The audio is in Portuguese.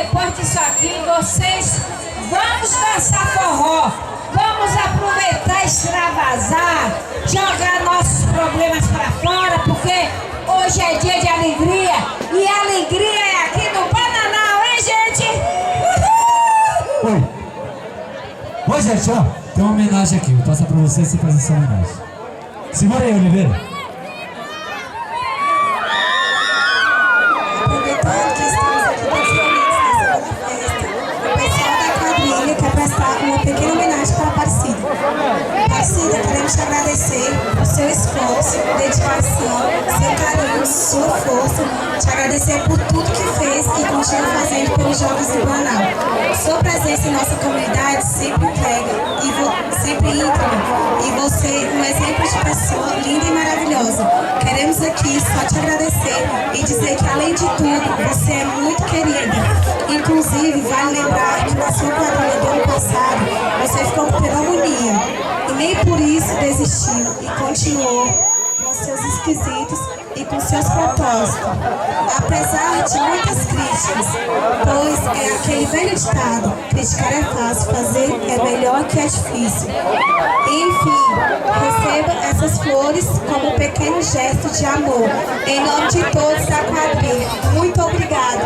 depois disso aqui, vocês vamos dançar forró. Vamos aproveitar, extravasar, jogar nossos problemas pra fora, porque hoje é dia de alegria. E a alegria é aqui no Bananal, hein, gente? Uhul! Oi, gente, ó, tem uma homenagem aqui. Vou passar pra vocês e fazer essa homenagem. Segura aí, Oliveira. Aproveitando que estamos aqui todos reunidos nessa festa, o pessoal da quadrilha quer prestar uma pequena homenagem para a Aparecida. Aparecida, queremos te agradecer por seu esforço, dedicação, seu carinho, sua força, te agradecer por tudo que fez e continua fazendo pelos jovens do Bananal. Sua presença em nossa comunidade sempre entrega sempre íntegra, e você um exemplo de pessoa linda e maravilhosa. Queremos aqui só te agradecer e dizer que, além de tudo, você é muito querida. Inclusive, vale lembrar que na sua quadrilha do ano passado você ficou com pneumonia e nem por isso desistiu e continuou com seus esquisitos e com seus propósitos, apesar de muitas críticas, pois é aquele velho ditado: criticar é fácil, fazer é melhor que é difícil. Enfim, receba essas flores como um pequeno gesto de amor, em nome de todos da quadrilha. Muito obrigada.